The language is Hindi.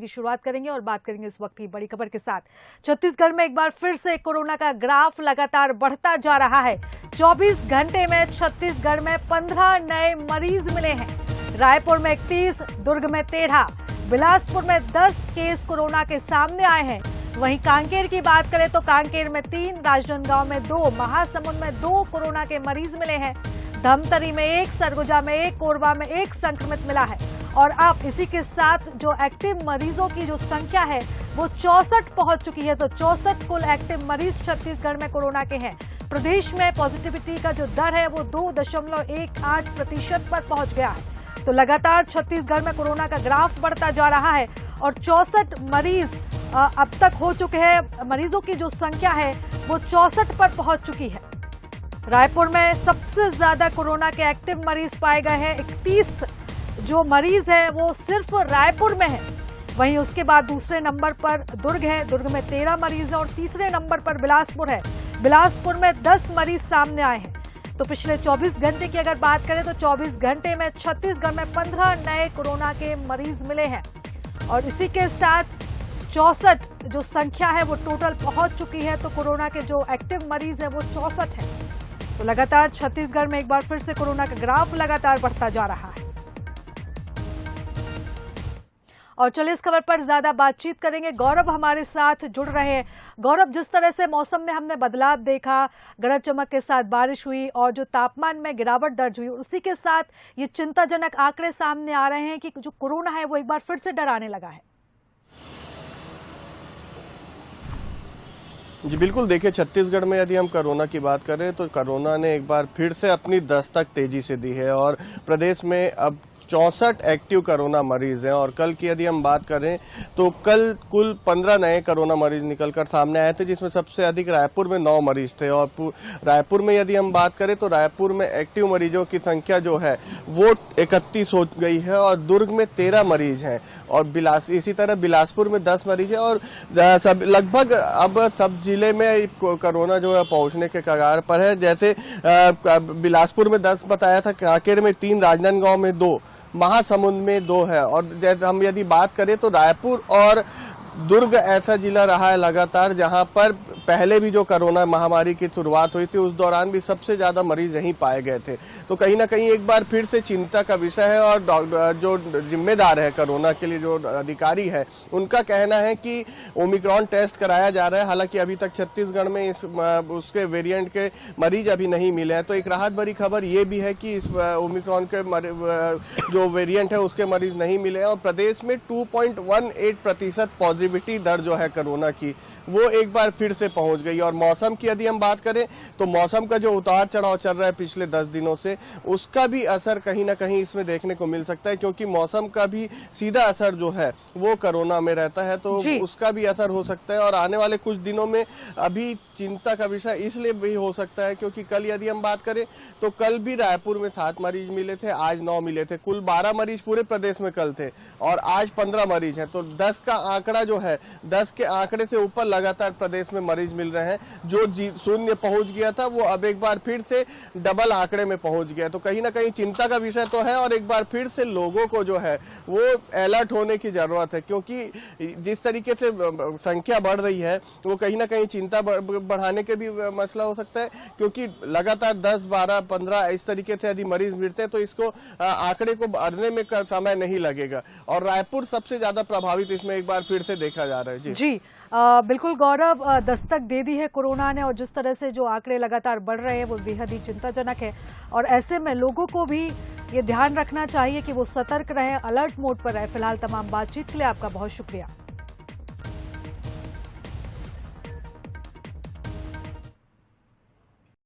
की शुरुआत करेंगे और बात करेंगे इस वक्त की बड़ी खबर के साथ। छत्तीसगढ़ में एक बार फिर से कोरोना का ग्राफ लगातार बढ़ता जा रहा है। 24 घंटे में छत्तीसगढ़ में 15 नए मरीज मिले हैं। रायपुर में 31, दुर्ग में 13, बिलासपुर में 10 केस कोरोना के सामने आए हैं। वहीं कांकेर की बात करें तो कांकेर में 3, राजनांदगांव में 2, महासमुंद में 2 कोरोना के मरीज मिले हैं। धमतरी में 1, सरगुजा में 1, कोरबा में 1 संक्रमित मिला है। और अब इसी के साथ जो एक्टिव मरीजों की जो संख्या है वो 64 पहुंच चुकी है। तो 64 कुल एक्टिव मरीज छत्तीसगढ़ में कोरोना के हैं। प्रदेश में पॉजिटिविटी का जो दर है वो 2.18% पर पहुंच गया है। तो लगातार छत्तीसगढ़ में कोरोना का ग्राफ बढ़ता जा रहा है और 64 मरीज अब तक हो चुके हैं। मरीजों की जो संख्या है वो 64 पर पहुंच चुकी है। रायपुर में सबसे ज्यादा कोरोना के एक्टिव मरीज पाए गए हैं। 31 जो मरीज है वो सिर्फ रायपुर में है। वहीं उसके बाद दूसरे नंबर पर दुर्ग है। दुर्ग में 13 मरीज है और तीसरे नंबर पर बिलासपुर है। बिलासपुर में 10 मरीज सामने आए हैं। तो पिछले 24 घंटे की अगर बात करें तो 24 घंटे में छत्तीसगढ़ में 15 नए कोरोना के मरीज मिले हैं। और इसी के साथ 64 जो संख्या है वो टोटल पहुंच चुकी है। तो कोरोना के जो एक्टिव मरीज है वो 64 है। तो लगातार छत्तीसगढ़ में एक बार फिर से कोरोना का ग्राफ लगातार बढ़ता जा रहा है। और चलिए इस खबर पर ज्यादा बातचीत करेंगे। गौरव हमारे साथ जुड़ रहे हैं। गौरव, जिस तरह से मौसम में हमने बदलाव देखा, गरज चमक के साथ बारिश हुई और जो तापमान में गिरावट दर्ज हुई, उसी के साथ ये चिंताजनक आंकड़े सामने आ रहे हैं कि जो कोरोना है वो एक बार फिर से डराने लगा है। जी बिल्कुल, देखिए छत्तीसगढ़ में यदि हम कोरोना की बात करें तो कोरोना ने एक बार फिर से अपनी दस्तक तेजी से दी है और प्रदेश में अब 64 एक्टिव कोरोना मरीज हैं। और कल की यदि हम बात करें तो कल कुल 15 नए कोरोना मरीज निकलकर सामने आए थे, जिसमें सबसे अधिक रायपुर में 9 मरीज थे। और रायपुर में यदि हम बात करें तो रायपुर में एक्टिव मरीजों की संख्या जो है वो 31 हो गई है और दुर्ग में 13 मरीज हैं और इसी तरह बिलासपुर में 10 मरीज है। और सब लगभग अब सब जिले में कोरोना जो है पहुंचने के कगार पर है। जैसे बिलासपुर में 10 बताया था, कांकेर में 3, राजनांदगांव में 2, महासमुंद में 2 है। और जैसे हम यदि बात करें तो रायपुर और दुर्ग ऐसा जिला रहा है लगातार जहां पर पहले भी जो कोरोना महामारी की शुरुआत हुई थी उस दौरान भी सबसे ज्यादा मरीज यहीं पाए गए थे। तो कहीं ना कहीं एक बार फिर से चिंता का विषय है। और जो जिम्मेदार है कोरोना के लिए, जो अधिकारी है, उनका कहना है कि ओमिक्रॉन टेस्ट कराया जा रहा है। हालांकि अभी तक छत्तीसगढ़ में उसके वेरिएंट के मरीज अभी नहीं मिले हैं। तो एक राहत भरी खबर ये भी है कि इस ओमिक्रॉन के जो वेरिएंट है उसके मरीज नहीं मिले हैं। और प्रदेश में 2.18% पॉजिटिविटी दर जो है कोरोना की वो एक बार फिर से पहुंच गई। और मौसम की यदि हम बात करें तो मौसम का जो उतार चढ़ाव चल रहा है पिछले 10 दिनों से, उसका भी असर कहीं ना कहीं इसमें देखने को मिल सकता है, क्योंकि मौसम का भी सीधा असर जो है वो कोरोना में रहता है। तो उसका भी असर हो सकता है। और आने वाले कुछ दिनों में अभी चिंता का विषय इसलिए भी हो सकता है क्योंकि कल यदि हम बात करें तो कल भी रायपुर में 7 मरीज मिले थे, आज 9 मिले थे। कुल 12 मरीज पूरे प्रदेश में कल थे और आज 15 मरीज हैं। तो 10 का आंकड़ा जो है, 10 के आंकड़े से ऊपर लगातार प्रदेश में मरीज मिल रहे हैं। जो 0 पहुंच गया था वो अब एक बार फिर से डबल आंकड़े में पहुंच गया। तो कहीं ना कहीं चिंता का विषय तो है और एक बार फिर से लोगों को जो है वो अलर्ट होने की जरूरत है, क्योंकि जिस तरीके से संख्या बढ़ रही है वो कहीं ना कहीं चिंता बढ़ाने के भी मसला हो सकता है। क्योंकि लगातार 10, 12, 15 इस तरीके से यदि मरीज मिलते हैं तो इसको आंकड़े को बढ़ने में समय नहीं लगेगा। और रायपुर सबसे ज्यादा प्रभावित इसमें एक बार फिर से देखा जा रहा है। जी बिल्कुल गौरव, दस्तक दे दी है कोरोना ने और जिस तरह से जो आंकड़े लगातार बढ़ रहे हैं वो बेहद ही चिंताजनक है। और ऐसे में लोगों को भी ये ध्यान रखना चाहिए कि वो सतर्क रहें, अलर्ट मोड पर रहे। फिलहाल तमाम बातचीत के लिए आपका बहुत शुक्रिया।